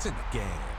points in the game.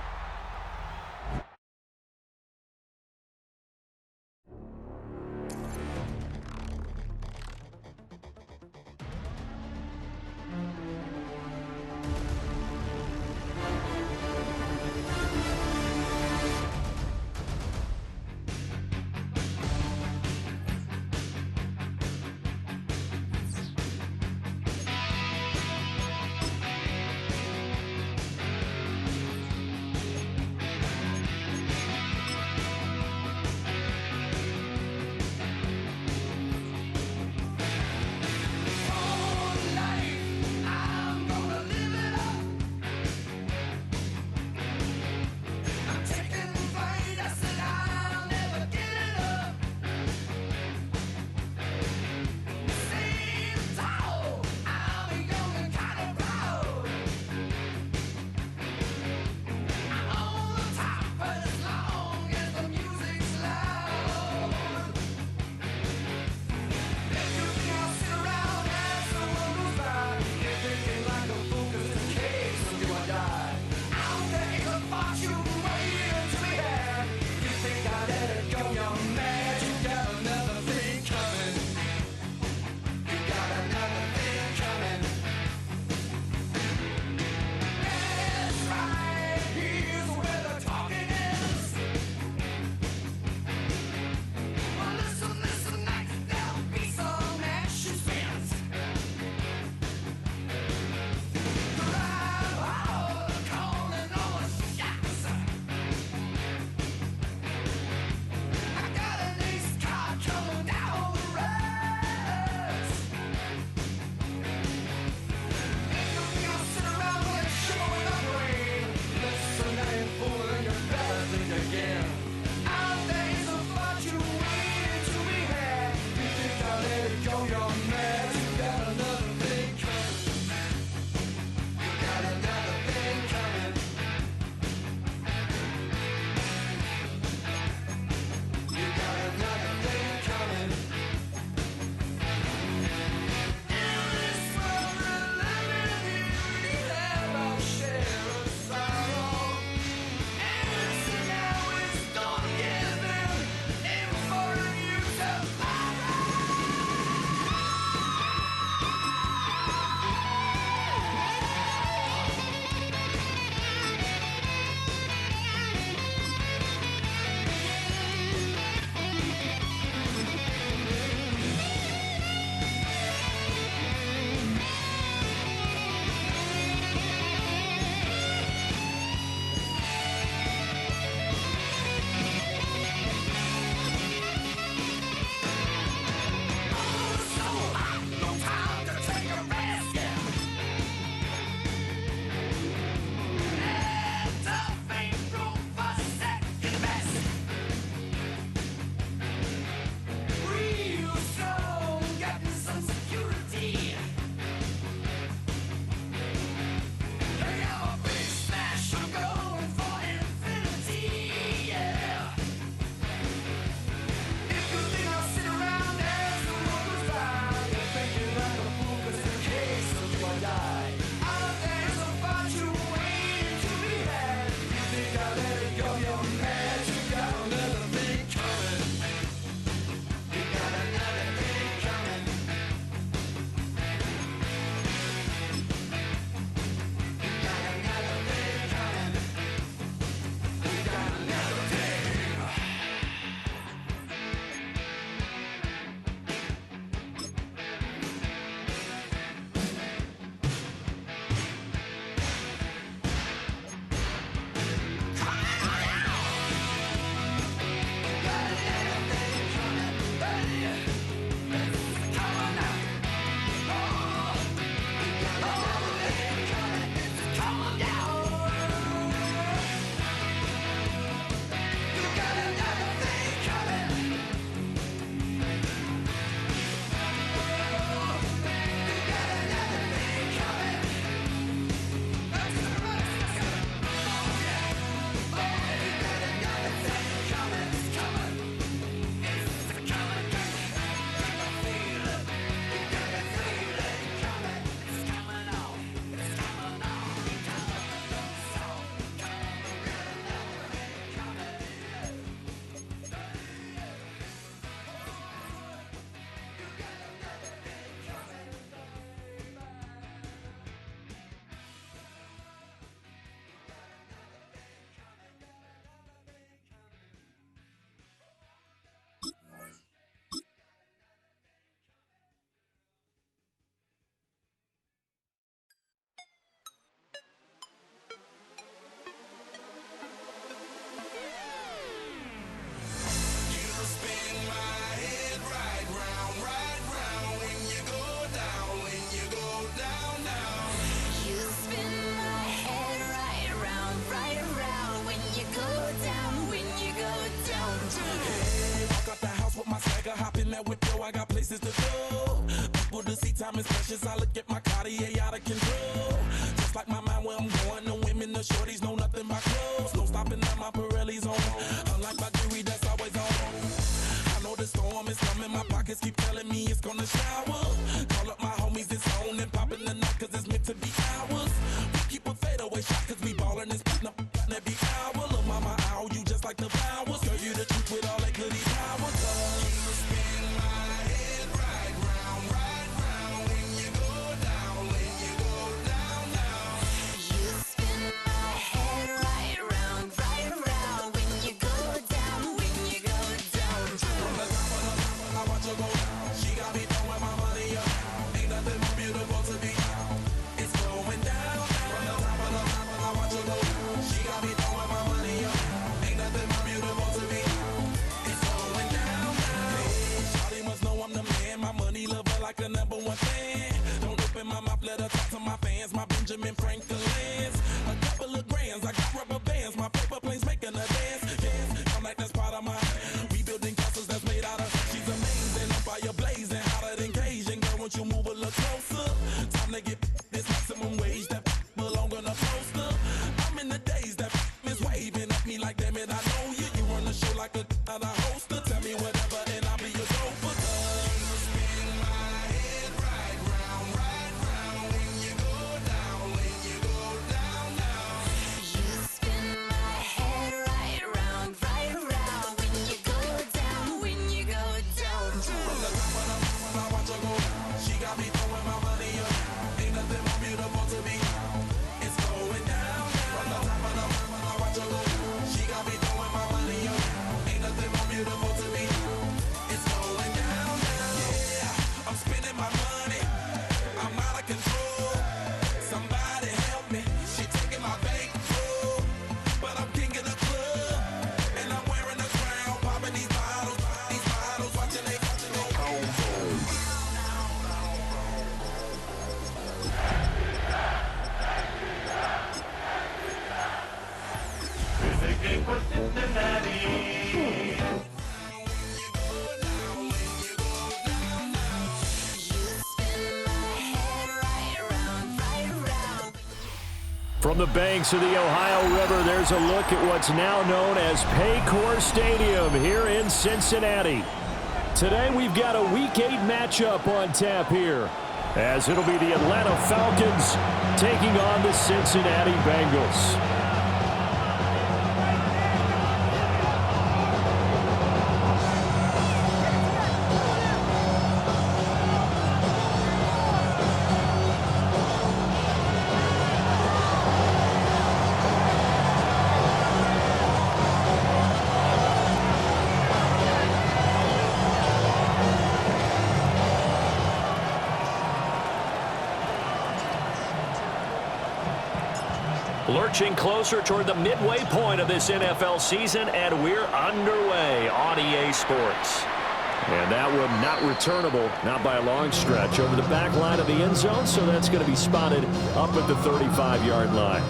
that whip, yo, I got places to go. People to see, time is precious. I look at my Cartier out of control. Just like my mind where I'm going. The women, the shorties know nothing but clothes. No stopping at my Pirelli's on. Unlike my jewelry that's always on. I know the storm is coming. My pockets keep telling me it's gonna shower. Call up my homies, it's on and popping the night, cause it's meant to be ours. We keep a fadeaway shot, cause we ballin' and spittin' up every hour. Look, mama, ow, you just like the flowers. Girl, you the truth with all that goody powers. You spin my head right round when you go down, when you go down, down. You spin my head right round when you go down, when you go down. From the top of the top, I watch her go down. She got me throwing my money up. Ain't nothing more beautiful to be. It's going down. From the top of the top, I watch her go down. She got me throwing my money up. Ain't nothing more beautiful to be. It's going down. Shawty must know I'm the man. My money lover like a #1 fan. Don't open my mouth, let her talk to my fans. My Benjamin Franklin's. A couple of grands, I got rubber bands. My paper planes making a dance. Dance, I'm like that's part of my. We building castles that's made out of. She's amazing, on fire blazing, hotter than Cajun. Girl, won't you move a little closer? Time to get this maximum wage that belong on a poster. I'm in the days that is waving at me like, damn it, I know you. You run the show like a hoster. Tell me whatever and I'll be your gopher. You spin my head right round when you go down, when you go down, down. You spin my head right round when you go down, when you go down. From the top of the mountain, I watch her go down. She got me throwing my money up. Ain't nothing more beautiful to me. It's going down. From the top of the mountain, I watch her go down. She got me throwing my money up. Ain't nothing more beautiful to me. It's going down. Yeah, I'm spending my money. I'm out of control. Somebody help me. She taking my bankroll, but I'm king of the club, and I'm wearing a crown, popping these bottles, watching they go. From the banks of the Ohio River, there's a look at what's now known as Paycor Stadium here in Cincinnati. Today we've got a Week 8 matchup on tap here, as it'll be the Atlanta Falcons taking on the Cincinnati Bengals. Lurching closer toward the midway point of this NFL season, and we're underway on EA Sports. And that one not returnable, not by a long stretch, over the back line of the end zone, so that's going to be spotted up at the 35-yard line.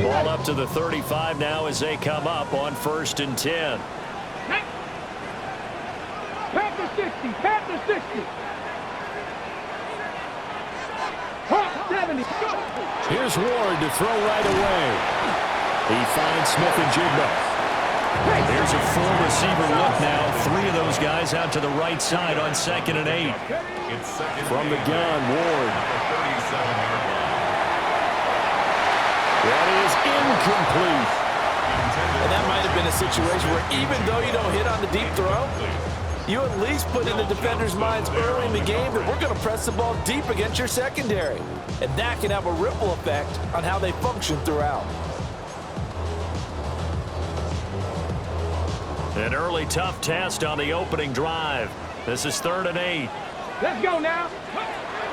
Ball up to the 35 now as they come up on 1st and 10. Panther 60, Panther 60. Hawk 70. Here's Ward to throw right away. He finds Smith and Jigba. There's a full receiver look now. 3 of those guys out to the right side on 2nd and 8. From the gun, Ward. That is incomplete. And that might have been a situation where even though you don't hit on the deep throw, you at least put in the defenders' minds early in the game that we're going to press the ball deep against your secondary. And that can have a ripple effect on how they function throughout. An early tough test on the opening drive. This is 3rd and 8. Let's go now.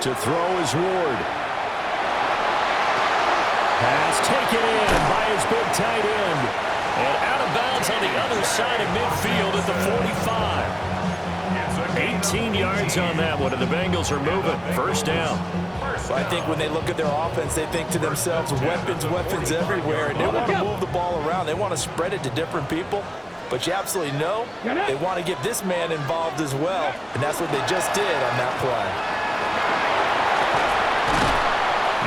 To throw is Ward. Pass taken in by his big tight end. And out of bounds on the other side of midfield at the 45. 18 yards on that one, and the Bengals are moving. First down. I think when they look at their offense, they think to themselves, weapons, weapons everywhere, and they want to move the ball around. They want to spread it to different people, but you absolutely know they want to get this man involved as well, and that's what they just did on that play.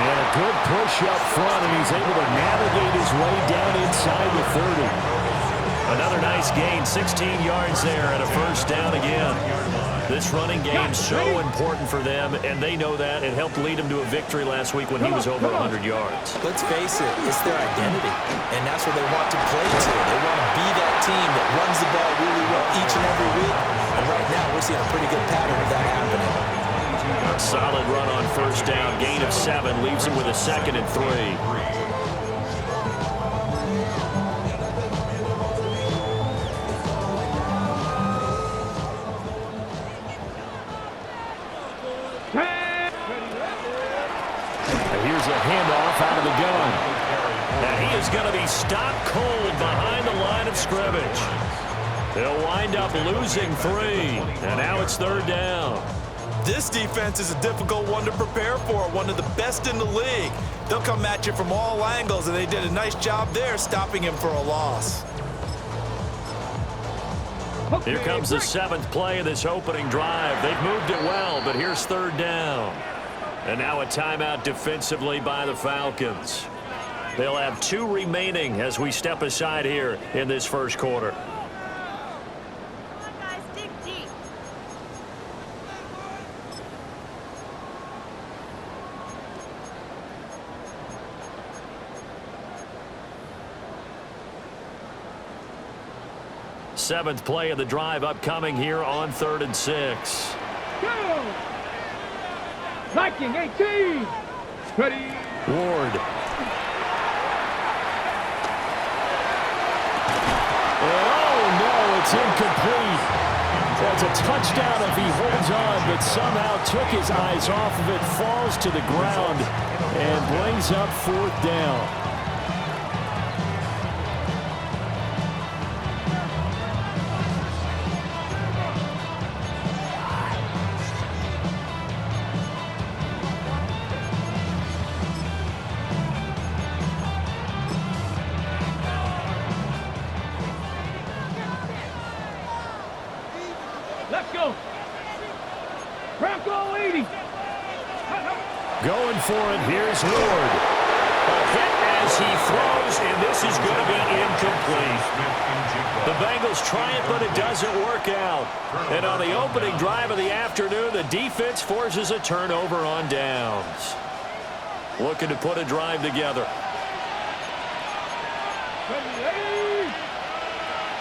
And a good push up front, and he's able to navigate his way down inside the 30. Another nice gain, 16 yards there, and a first down again. This running game's so important for them, and they know that. It helped lead them to a victory last week when he was over 100 yards. Let's face it, it's their identity, and that's what they want to play to. They want to be that team that runs the ball really well each and every week, and right now we're seeing a pretty good pattern of that happening. A solid run on first down, gain of 7, leaves him with a 2nd and 3. Here's a handoff out of the gun. And he is going to be stopped cold behind the line of scrimmage. They'll wind up losing 3. And now it's 3rd down. This defense is a difficult one to prepare for, one of the best in the league. They'll come at you from all angles, and they did a nice job there stopping him for a loss. Here comes the 7th play of this opening drive. They've moved it well, but here's 3rd down. And now a timeout defensively by the Falcons. They'll have 2 remaining as we step aside here in this first quarter. Come on, guys, dig deep. Seventh play of the drive upcoming here on 3rd and 6. Go! Viking 18. Ready. Ward. Oh, no, it's incomplete. That's a touchdown if he holds on, but somehow took his eyes off of it, falls to the ground, and brings up 4th down. Let's go. Bronco 80. Going for it, here's Ward. A hit as he throws, and this is going to be incomplete. The Bengals try it, but it doesn't work out. And on the opening drive of the afternoon, the defense forces a turnover on downs. Looking to put a drive together.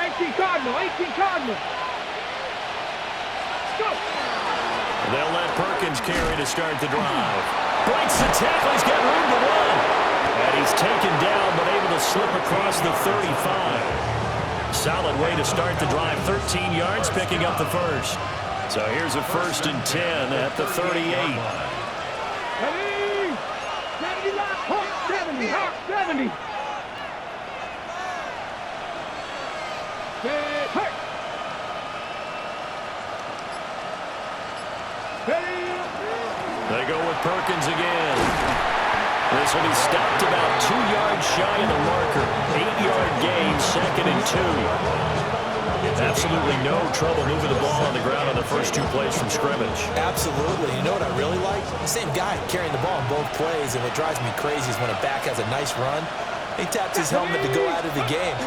18 Cardinal, 18 Cardinal. Go. They'll let Perkins carry to start the drive. Breaks the tackle. He's got room to run. And he's taken down, but able to slip across the 35. Solid way to start the drive. 13 yards, picking up the first. So here's a 1st and 10 at the 38. Ready. 70, Hawk 70, Hawk 70. Hurt. They go with Perkins again. This will be stopped about 2 yards shy of the marker. 8-yard gain, 2nd and 2. Absolutely no trouble moving the ball on the ground on the first 2 plays from scrimmage. Absolutely. You know what I really like? Same guy carrying the ball in both plays, and what drives me crazy is when a back has a nice run, he taps his helmet to go out of the game.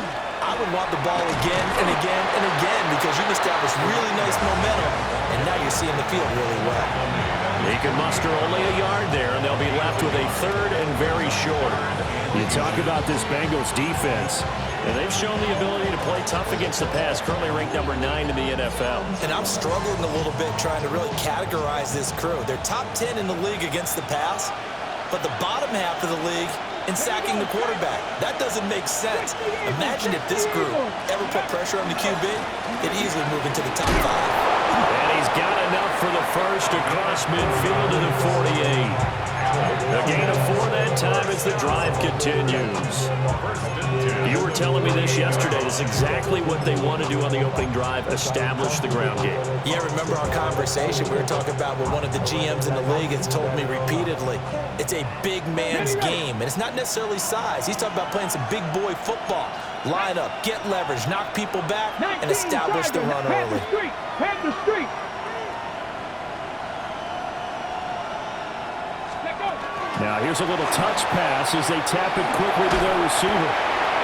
I would want the ball again and again and again because you can establish really nice momentum, and now you're seeing the field really well. He can muster only a yard there, and they'll be left with a 3rd and very short. You talk about this Bengals defense, and they've shown the ability to play tough against the pass, currently ranked number 9 in the NFL. And I'm struggling a little bit trying to really categorize this crew. They're top 10 in the league against the pass, but the bottom half of the league in sacking the quarterback. That doesn't make sense. Imagine if this group ever put pressure on the QB, they'd easily move into the top 5. And he's got enough for the first across midfield to the 48. A gain of 4 that time as the drive continues. You were telling me this yesterday. This is exactly what they want to do on the opening drive, establish the ground game. Yeah, remember our conversation? We were talking about what one of the GMs in the league has told me repeatedly. It's a big man's game, and it's not necessarily size. He's talking about playing some big boy football. Line up, get leverage, knock people back, and establish the run early. Head the street. Now here's a little touch pass as they tap it quickly to their receiver.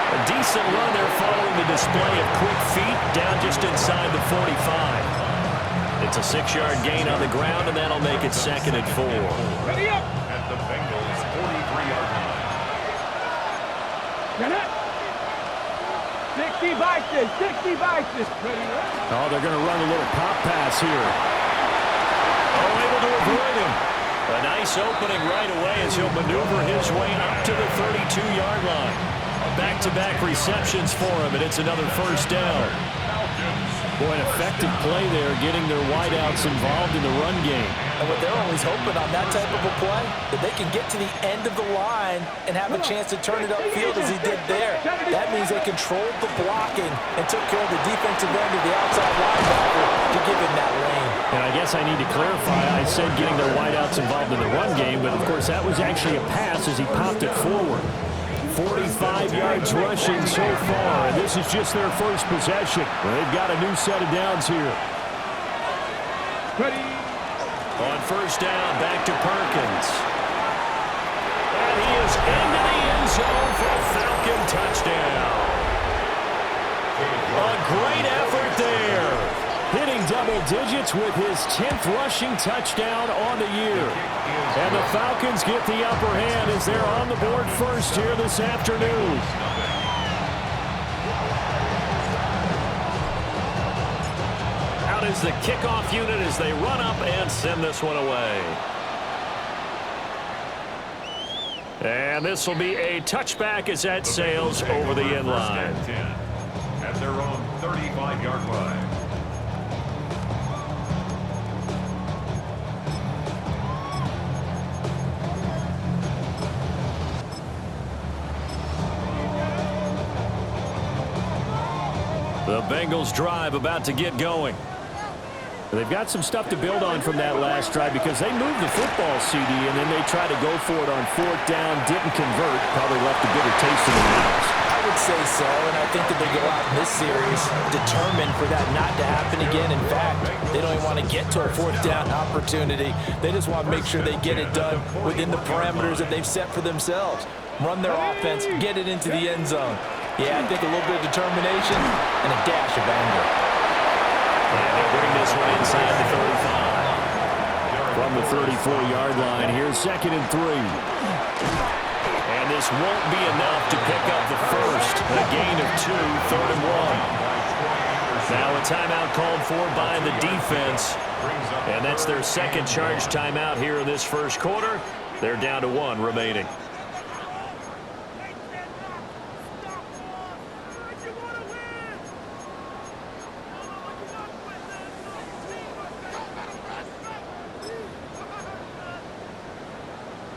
A decent run there following the display of quick feet down just inside the 45. It's a 6-yard gain on the ground, and that'll make it 2nd and 4. Ready up. At the Bengals' 43-yard line. Get it. 60 vices. 60 vices. Ready up. Oh, they're going to run a little pop pass here. Oh, able to avoid him. A nice opening right away as he'll maneuver his way up to the 32-yard line. Back-to-back receptions for him, and it's another first down. Boy, an effective play there, getting their wideouts involved in the run game. And what they're always hoping on that type of a play, that they can get to the end of the line and have a chance to turn it upfield as he did there. That means they controlled the blocking and took care of the defensive end of the outside linebacker to give him that lane. And I guess I need to clarify, I said getting their wideouts involved in the run game, but of course that was actually a pass as he popped it forward. 45 yards rushing so far, and this is just their first possession. They've got a new set of downs here. Ready. On first down, back to Perkins. And he is into the end zone for a Falcon touchdown. A great effort there. Hitting double digits with his 10th rushing touchdown on the year. And the Falcons get the upper hand as they're on the board first here this afternoon. Out is the kickoff unit as they run up and send this one away. And this will be a touchback as that sails over the end line. At their own 35-yard line. The Bengals drive about to get going. They've got some stuff to build on from that last drive because they moved the football, CD, and then they tried to go for it on 4th down, didn't convert, probably left a bitter taste in their mouths. I would say so, and I think that they go out in this series determined for that not to happen again. In fact, they don't even want to get to a 4th down opportunity. They just want to make sure they get it done within the parameters that they've set for themselves. Run their offense, get it into the end zone. Yeah, I think a little bit of determination and a dash of anger. And they bring this one inside the 35. From the 34-yard line, here's 2nd and 3. And this won't be enough to pick up the first. A gain of 2, 3rd and 1. Now a timeout called for by the defense. And that's their second charge timeout here in this first quarter. They're down to 1 remaining.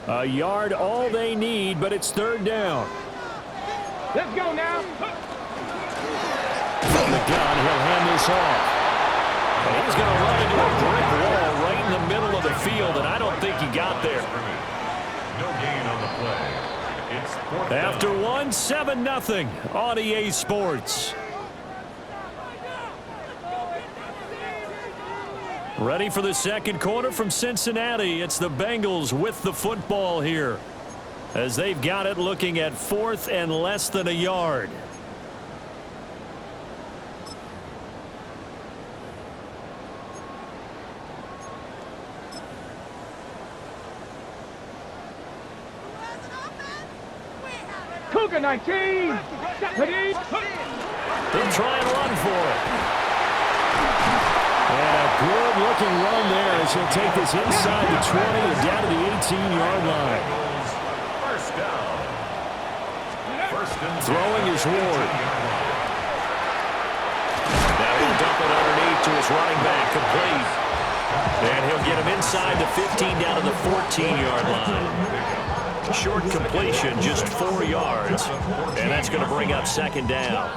A yard all they need, but it's 3rd down. Let's go now. From the gun, he'll hand this off. And he's going to run into a brick wall right in the middle of the field, and I don't think he got there. No gain on the play. It's 4th down. After 7-0 on EA Sports. Ready for the second quarter from Cincinnati. It's the Bengals with the football here as they've got it looking at 4th and less than a yard. Cougar 19. Ready. They'll try and run for it. And a good-looking run there as he'll take this inside the 20 and down to the 18-yard line. First down. Throwing is Ward. Now he'll dump it underneath to his running back, complete. And he'll get him inside the 15 down to the 14-yard line. Short completion, just 4 yards. And that's going to bring up second down.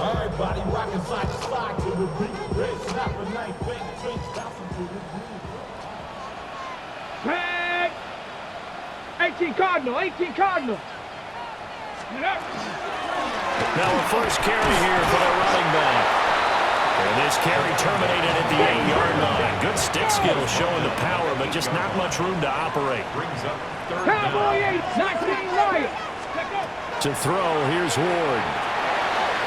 Everybody rocking side to side to the beat. Red snap a night, bang, drinks, bouncing to the beat. Tag! 18 Cardinal, 18 Cardinal. Now a first carry here for the running back. And this carry terminated at the 8-yard line. Good stick skill showing the power, but just not much room to operate. Brings up third Cowboy down. 8, 19 Lions. To throw, here's Ward.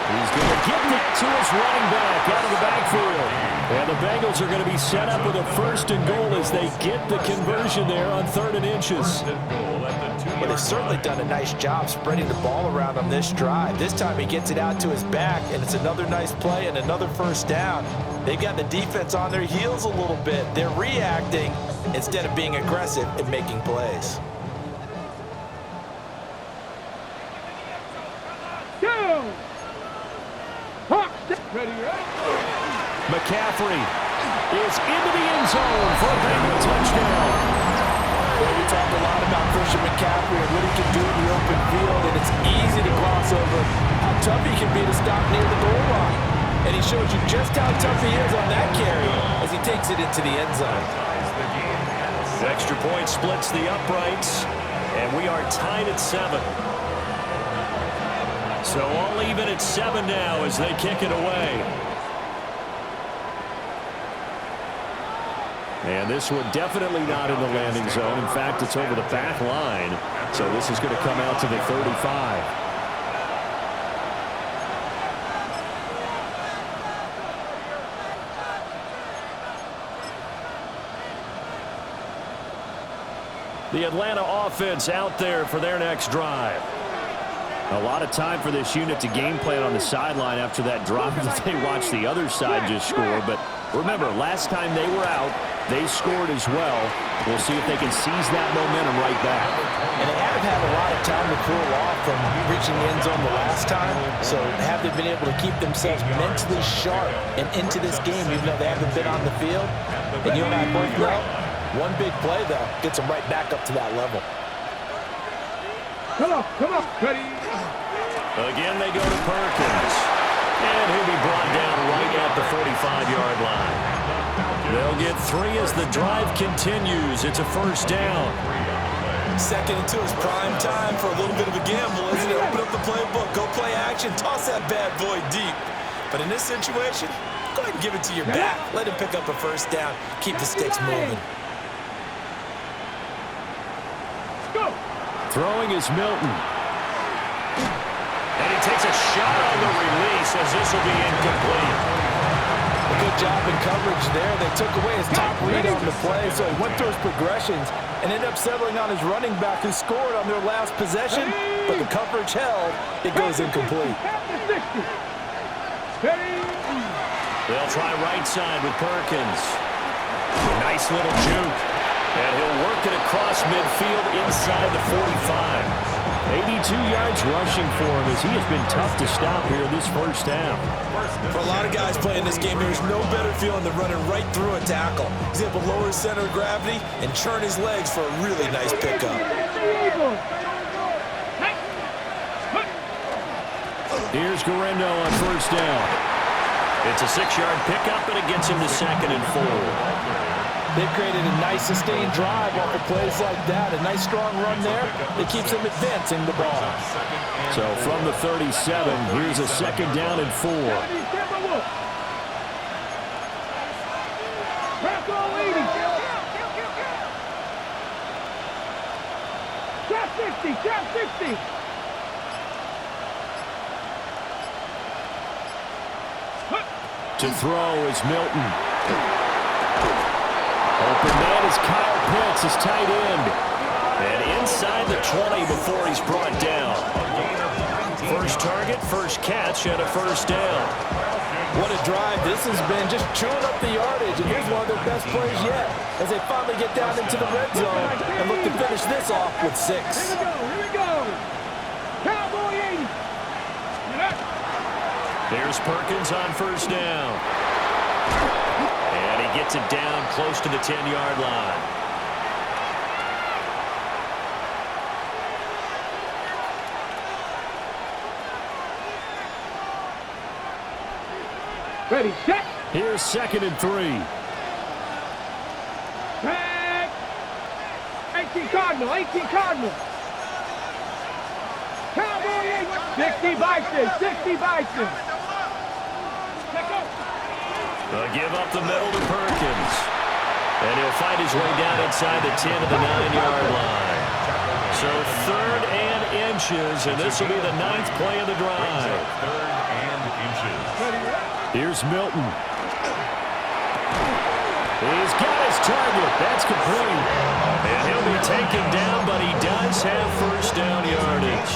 He's going to get that to his running back out of the backfield. And the Bengals are going to be set up with a first and goal as they get the conversion there on 3rd and inches. Well, they've certainly done a nice job spreading the ball around on this drive. This time he gets it out to his back, and it's another nice play and another first down. They've got the defense on their heels a little bit. They're reacting instead of being aggressive and making plays. McCaffrey is into the end zone for a Bengal touchdown. Well, we talked a lot about Christian McCaffrey and what he can do in the open field, and it's easy to gloss over how tough he can be to stop near the goal line. And he shows you just how tough he is on that carry as he takes it into the end zone. Extra point splits the uprights, and we are tied at 7. So all even at 7 now as they kick it away. And this one definitely not in the landing zone. In fact, it's over the back line. So this is going to come out to the 35. The Atlanta offense out there for their next drive. A lot of time for this unit to game plan on the sideline after that drive that they watched the other side just score. But remember, last time they were out, they scored as well. We'll see if they can seize that momentum right back. And they haven't had a lot of time to cool off from reaching the end zone the last time. So have they been able to keep themselves mentally sharp and into this game even though they haven't been on the field? And you and I both know, one big play, though, gets them right back up to that level. Come on, ready. Again, they go to Perkins. And he'll be brought down right at the 45-yard line. They'll get 3 as the drive continues. It's a first down. Second and 2 is prime time for a little bit of a gamble, isn't it? Open up the playbook, go play action, toss that bad boy deep. But in this situation, go ahead and give it to your back. Let him pick up a first down. Keep the sticks moving. Throwing is Milton. And he takes a shot on the release as this will be incomplete. A good job in coverage there. They took away his top read on the play, so he went through his progressions and ended up settling on his running back who scored on their last possession, but the coverage held. It goes incomplete. They'll try right side with Perkins. Nice little juke. And he'll work it across midfield inside the 45. 82 yards rushing for him as he has been tough to stop here this first half. For a lot of guys playing this game, there's no better feeling than running right through a tackle. He's able to lower his center of gravity and churn his legs for a really nice pickup. Here's Guerrero on first down. It's a 6-yard pickup, and it gets him to 2nd and 4. They've created a nice sustained drive off of plays like that. A nice strong run there that keeps them advancing the ball. So from the 37, here's a 2nd down and 4. Trap 60. To throw is Milton. Open man is Kyle Pitts, his tight end. And inside the 20 before he's brought down. First target, first catch, and a first down. What a drive this has been, just chewing up the yardage. And here's one of their best plays yet as they finally get down into the red zone and look to finish this off with 6. Here we go. Cowboy 80. Here's Perkins on first down. And he gets it down close to the 10-yard line. Ready, set. Here's 2nd and 3. Back. 18 Cardinal, 18 Cardinal. Cowboy 60 Bison, 60 Bison. They'll give up the middle to Perkins. And he'll find his way down inside the 10 of the 9-yard line. So 3rd and inches, and this will be the 9th play of the drive. 3rd and inches. Here's Milton. He's got his target. That's complete. And he'll be taken down, but he does have first down yardage.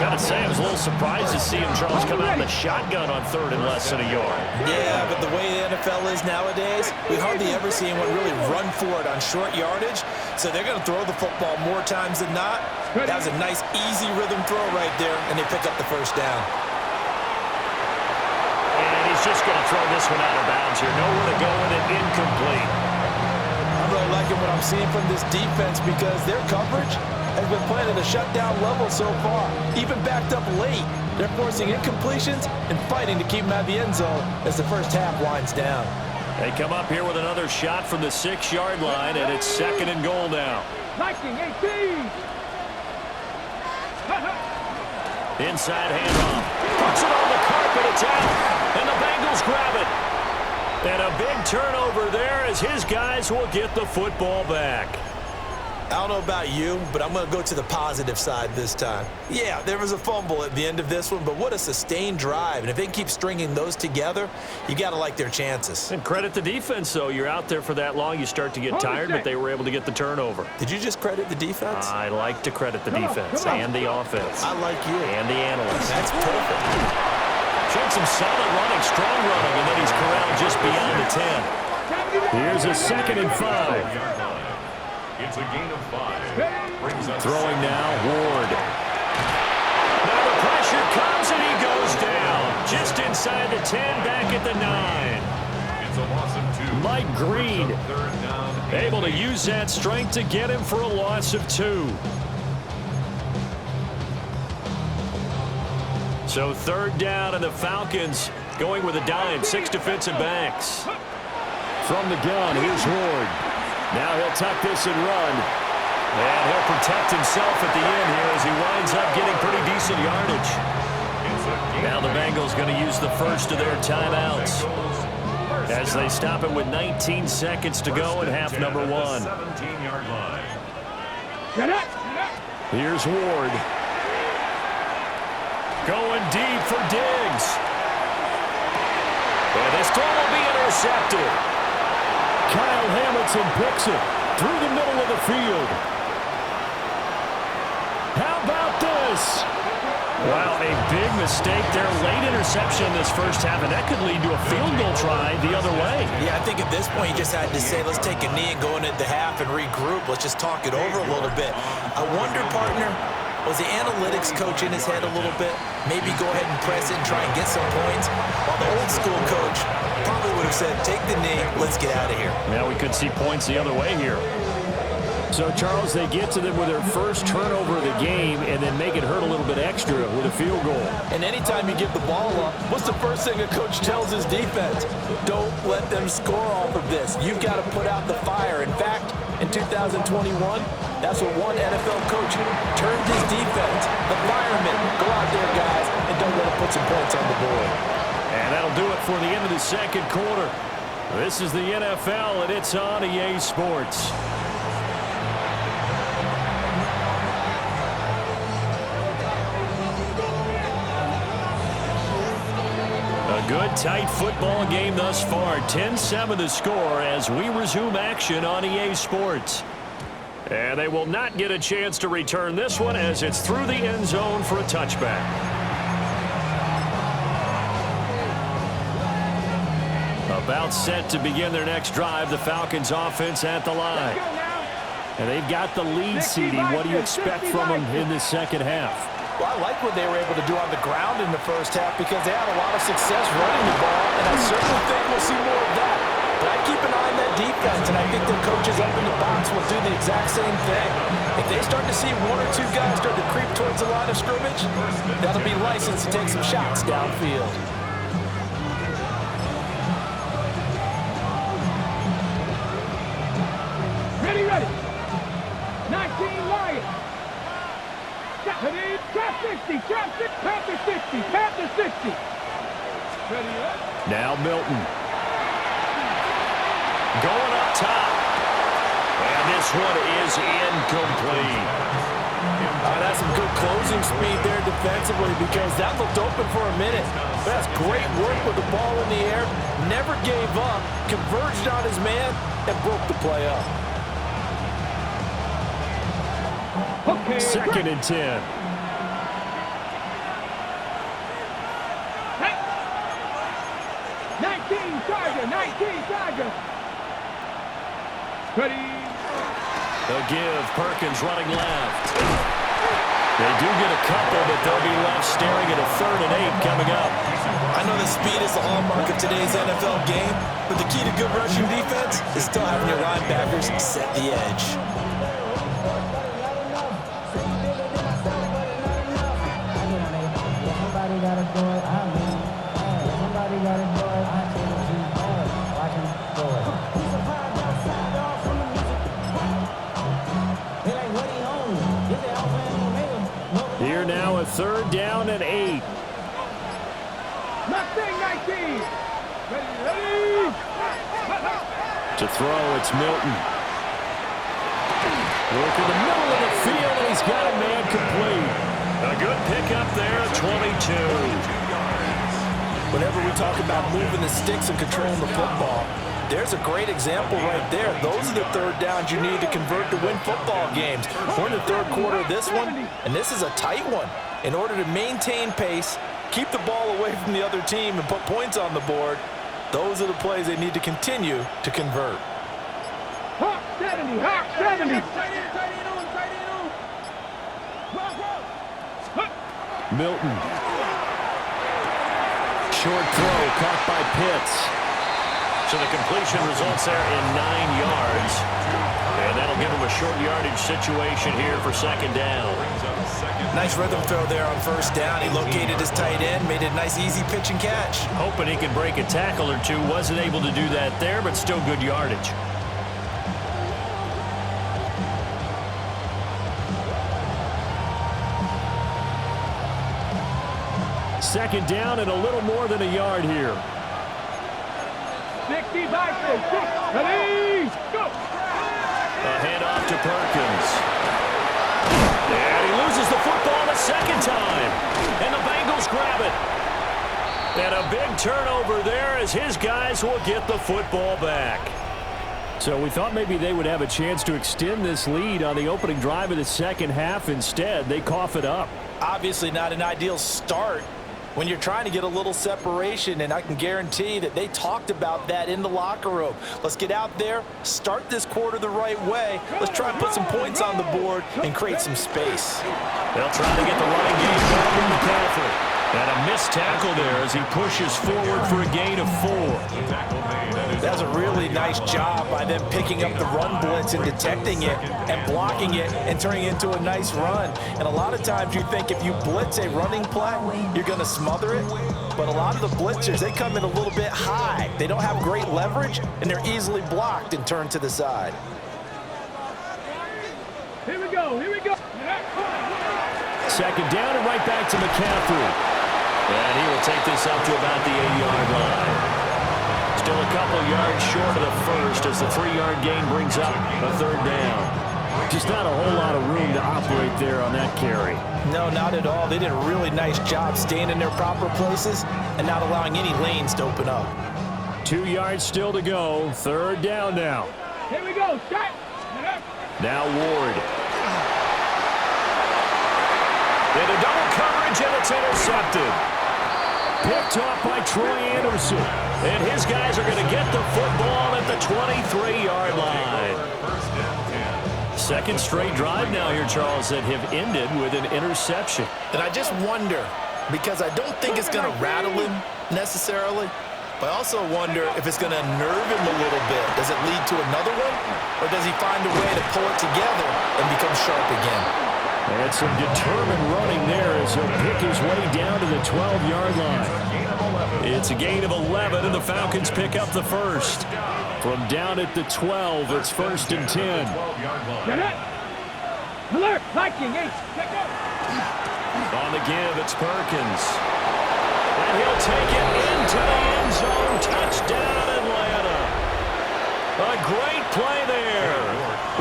Got to say, I was a little surprised to see him, Charles, come out in the shotgun on 3rd and less than a yard. Yeah, but the way the NFL is nowadays, we hardly ever see anyone really run for it on short yardage. So they're going to throw the football more times than not. That was a nice, easy rhythm throw right there, and they pick up the first down. And he's just going to throw this one out of bounds here. Nowhere to go with it, incomplete. I'm really liking what I'm seeing from this defense because their coverage has been playing at a shutdown level so far. Even backed up late, they're forcing incompletions and fighting to keep them out of the end zone as the first half winds down. They come up here with another shot from the 6-yard line, and it's 2nd and goal now. Liking 18. Inside handoff. Puts it on the carpet. It's out. And the Bengals grab it. And a big turnover there as his guys will get the football back. I don't know about you, but I'm going to go to the positive side this time. Yeah, there was a fumble at the end of this one, but what a sustained drive. And if they keep stringing those together, you got to like their chances. And credit the defense, though. You're out there for that long, you start to get tired, but they were able to get the turnover. Did you just credit the defense? I like to credit the defense and the offense. I like you. And the analysts. That's perfect. Showed some solid running, strong running, and then he's corralled just beyond the 10. Here's a 2nd and 5. It's a gain of 5. Brings us Throwing now, Ward. Now the pressure comes and he goes down. Just inside the 10, back at the 9. It's a loss of 2. Mike Green Brings up 3rd down. able to use that strength to get him for a loss of 2. So 3rd down, and the Falcons going with a dime. 6 defensive backs. From the gun, here's Ward. Now he'll tuck this and run. And he'll protect himself at the end here as he winds up getting pretty decent yardage. Now the Bengals going to use the first of their timeouts as they stop him with 19 seconds to go in half number 1. 17-yard line. Here's Ward. Going deep for Diggs. And this throw will be intercepted. Kyle Hamilton picks it through the middle of the field. How about this? Wow, a big mistake there. Late interception in this first half, and that could lead to a field goal try the other way. Yeah, I think at this point you just had to say, let's take a knee and go into the half and regroup. Let's just talk it over a little bit. I wonder, partner, was the analytics coach in his head a little bit? Maybe go ahead and press it and try and get some points? While the old school coach probably would have said, take the knee, let's get out of here. Now we could see points the other way here. So, Charles, they get to them with their first turnover of the game and then make it hurt a little bit extra with a field goal. And anytime you give the ball up, what's the first thing a coach tells his defense? Don't let them score off of this. You've got to put out the fire. In fact, in 2021, that's what one NFL coach turned his defense. The firemen, go out there, guys, and don't let them put some points on the board. And that'll do it for the end of the second quarter. This is the NFL, and it's on EA Sports. A good, tight football game thus far. 10-7 the score as we resume action on EA Sports. And they will not get a chance to return this one as it's through the end zone for a touchback. About set to begin their next drive, the Falcons offense at the line. And they've got the lead seeding. What do you expect from them in the second half? Well, I like what they were able to do on the ground in the first half because they had a lot of success running the ball, and I certainly think we'll see more of that. But I keep an eye on that defense, and I think the coaches up in the box will do the exact same thing. If they start to see one or two guys start to creep towards the line of scrimmage, that'll be license to take some shots downfield. Ready, ready. 19 Lions. Ready, trap 60, trap 60, Panther 60, Panther 60. Ready, up. Now Milton. Going up top. And this one is incomplete. That's some good closing speed there defensively because that looked open for a minute. That's great work with the ball in the air. Never gave up, converged on his man, and broke the play up. Okay, 2nd and 10. Hey. 19 Tiger, 19 Tiger. Ready. The give, Perkins running left. They do get a couple, but they'll be left staring at a 3rd and 8 coming up. I know that speed is the hallmark of today's NFL game, but the key to good rushing defense is still having your linebackers set the edge. Here now a 3rd down and 8. Mustang 19. Ready. To throw, it's Milton. Work in the middle of the field, and he's got a man complete. A good pickup there, 22. Whenever we talk about moving the sticks and controlling the football, there's a great example right there. Those are the 3rd downs you need to convert to win football games. We're in the 3rd quarter of this one, and this is a tight one. In order to maintain pace, keep the ball away from the other team, and put points on the board, those are the plays they need to continue to convert. Hawk 70, Hawk 70. Milton. Short throw caught by Pitts. So the completion results there in 9 yards. And that'll give him a short yardage situation here for 2nd down. Nice rhythm throw there on 1st down. He located his tight end, made a nice easy pitch and catch. Hoping he could break a tackle or two. Wasn't able to do that there, but still good yardage. Second down and a little more than a yard here. 60 by 6. Ready. Go. A handoff to Perkins. And he loses the football the 2nd time. And the Bengals grab it. And a big turnover there as his guys will get the football back. So we thought maybe they would have a chance to extend this lead on the opening drive of the 2nd half. Instead, they cough it up. Obviously not an ideal start when you're trying to get a little separation, and I can guarantee that they talked about that in the locker room. Let's get out there, start this quarter the right way. Let's try and put some points on the board and create some space. They'll try to get the running game going from McCaffrey. And a missed tackle there as he pushes forward for a gain of 4. That was a really nice job by them picking up the run blitz and detecting it and blocking it and turning it into a nice run. And a lot of times you think if you blitz a running play, you're going to smother it. But a lot of the blitzers, they come in a little bit high. They don't have great leverage, and they're easily blocked and turned to the side. Here we go. Here we go. 2nd down and right back to McCaffrey. And he will take this up to about the 8-yard line. Still a couple yards short of the first as the 3-yard gain brings up a 3rd down. Just not a whole lot of room to operate there on that carry. No, not at all. They did a really nice job staying in their proper places and not allowing any lanes to open up. 2 yards still to go. 3rd down now. Here we go. Shot. Now Ward. Into double coverage, and it's intercepted. Picked off by Troy Anderson. And his guys are going to get the football at the 23-yard line. Second straight drive now here, Charles, that have ended with an interception. And I just wonder, because I don't think it's going to rattle him necessarily, but I also wonder if it's going to unnerve him a little bit. Does it lead to another one? Or does he find a way to pull it together and become sharp again? And some determined running there as he'll pick his way down to the 12-yard line. It's a gain of 11, and the Falcons pick up the first. From down at the 12, it's 1st and 10. Get it! Alert! Viking, H! Check out! On the give, it's Perkins. And he'll take it into the end zone. Touchdown, Atlanta. A great play there.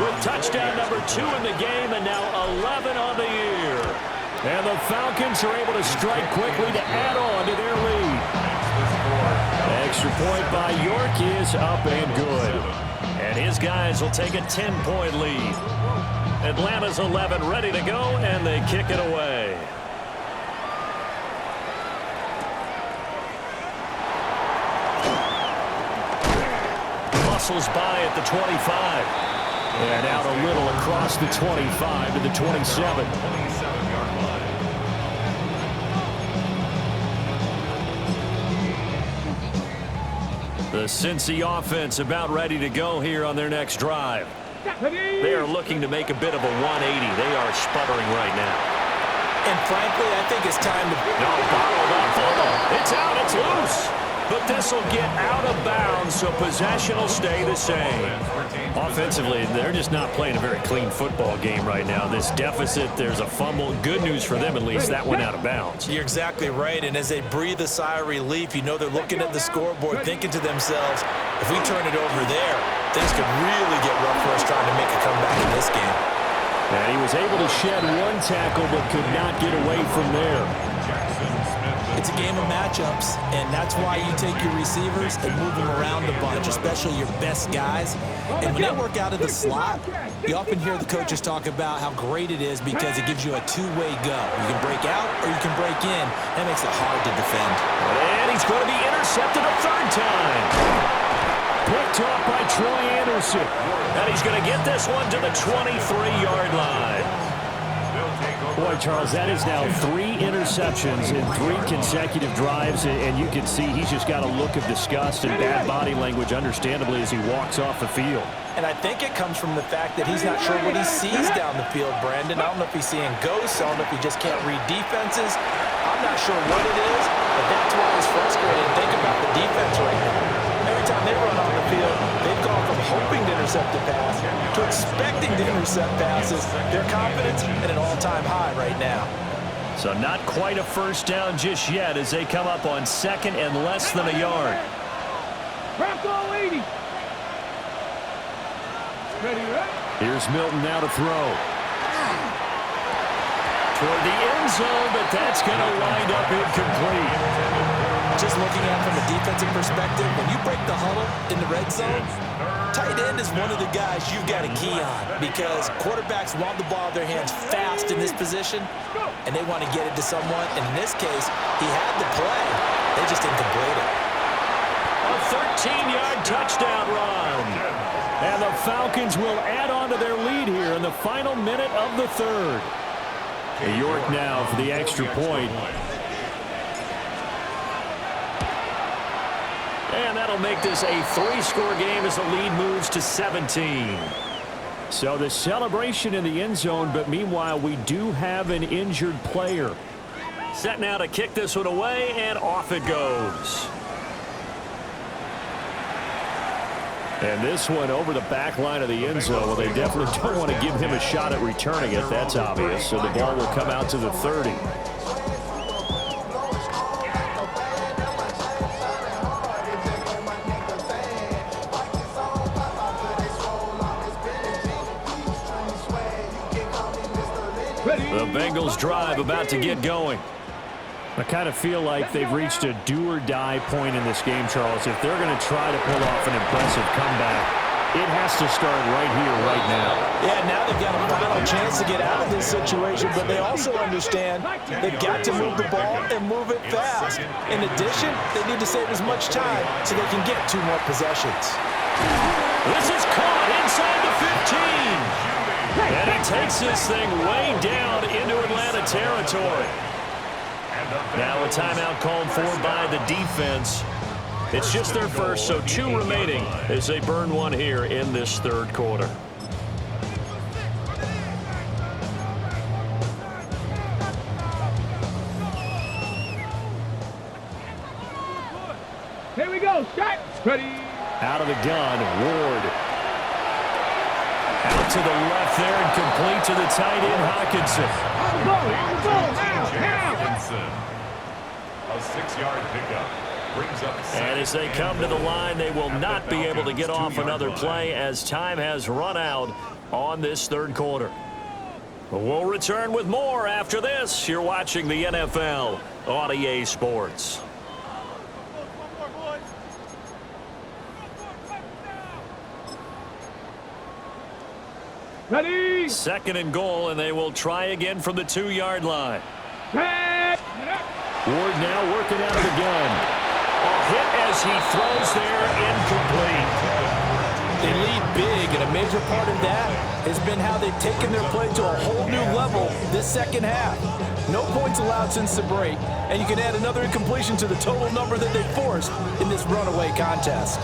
With touchdown number 2 in the game and now 11 on the year. And the Falcons are able to strike quickly to add on to their lead. Extra point by York is up and good. And his guys will take a 10-point lead. Atlanta's 11 ready to go, and they kick it away. Muscles by at the 25. And out a little across the 25 to the 27. The Cincy offense about ready to go here on their next drive. They are looking to make a bit of a 180. They are sputtering right now. And frankly, I think it's time to... No, bottled up. It's out. It's loose. But this will get out of bounds, so possession will stay the same. Offensively, they're just not playing a very clean football game right now. This deficit, there's a fumble. Good news for them, at least. That went out of bounds. You're exactly right, and as they breathe a sigh of relief, you know they're looking at the scoreboard, thinking to themselves, if we turn it over there, things could really get rough for us trying to make a comeback in this game. And he was able to shed one tackle, but could not get away from there. It's a game of matchups, and that's why you take your receivers and move them around a bunch, especially your best guys. And when they work out of the slot, you often hear the coaches talk about how great it is because it gives you a two-way go. You can break out or you can break in. That makes it hard to defend. And he's going to be intercepted a third time. Picked off by Troy Anderson. And he's going to get this one to the 23-yard line. Boy, Charles, that is now 3 interceptions in 3 consecutive drives, and you can see he's just got a look of disgust and bad body language, understandably, as he walks off the field. And I think it comes from the fact that he's not sure what he sees down the field, Brandon. I don't know if he's seeing ghosts. I don't know if he just can't read defenses. I'm not sure what it is, but that's why he's frustrated. Think about the defense right now. Every time they run on the field, they've gone from hoping to intercept a pass to expecting to intercept passes. Their confidence at an all-time high right now. So not quite a first down just yet as they come up on 2nd and less than a yard. Bronco 80. Ready, right? Here's Milton now to throw. Toward the end zone, but that's going to wind up incomplete. Just looking at it from a defensive perspective, when you break the huddle in the red zone, tight end is one of the guys you've got to key on because quarterbacks want the ball in their hands fast in this position, and they want to get it to someone. And in this case, he had the play. They just didn't complete it. A 13-yard touchdown run. And the Falcons will add on to their lead here in the final minute of the third. York now for the extra point. And that'll make this a 3-score game as the lead moves to 17. So the celebration in the end zone, but meanwhile we do have an injured player. Set now to kick this one away, and off it goes. And this one over the back line of the end zone. Well, they definitely don't want to give him a shot at returning it. That's obvious. So the ball will come out to the 30. The Bengals drive about to get going. I kind of feel like they've reached a do-or-die point in this game, Charles. If they're going to try to pull off an impressive comeback, it has to start right here, right now. Yeah, now they've got a final chance to get out of this situation, but they also understand they've got to move the ball and move it fast. In addition, they need to save as much time so they can get 2 more possessions. This is caught inside the 15. And he takes this thing way down into Atlanta territory. Now a timeout called for by the defense. It's just their first, so 2 remaining as they burn one here in this third quarter. Here we go. Shot. Ready. Out of the gun, Ward. Out to the left there and complete to the tight end, Hawkinson. Hawkinson. A 6-yard pickup. Brings up And as they come to the line, they will not be able to get off another play as time has run out on this third quarter. We'll return with more after this. You're watching the NFL on EA Sports. Ready. Second and goal, and they will try again from the 2-yard line. Ward now working out of the gun. A hit as he throws there, incomplete. They lead big, and a major part of that has been how they've taken their play to a whole new level this second half. No points allowed since the break, and you can add another incompletion to the total number that they forced in this runaway contest.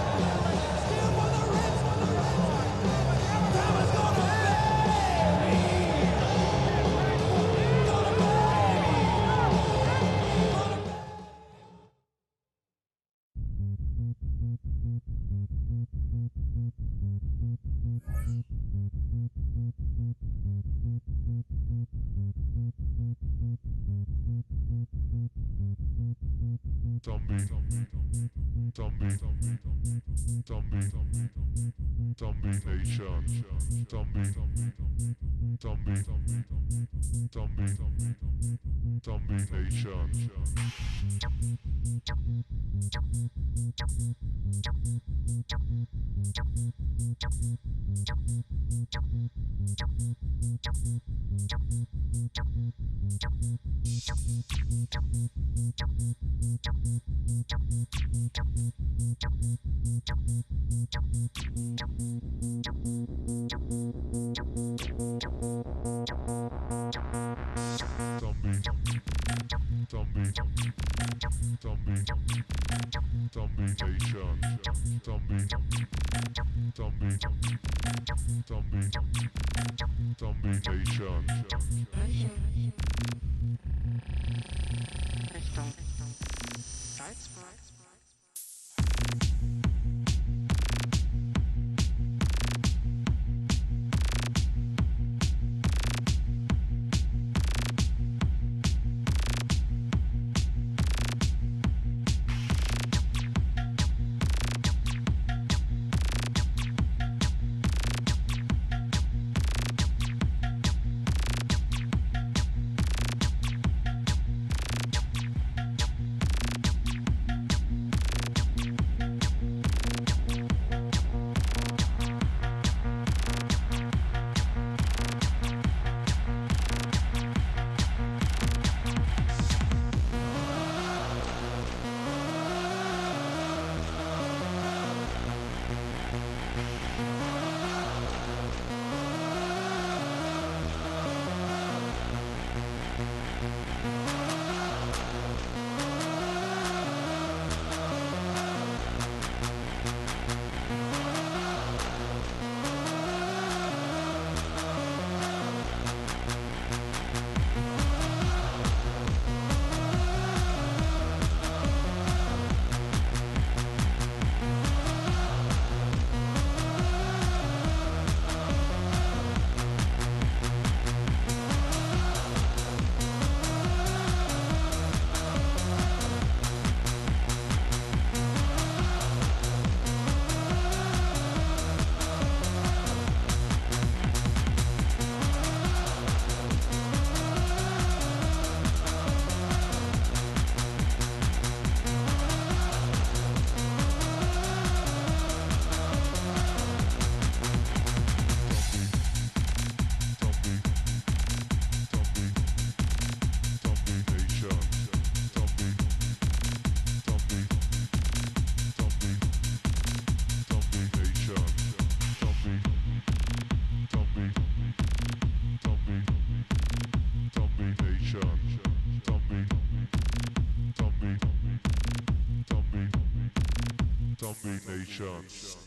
Zombie Nation.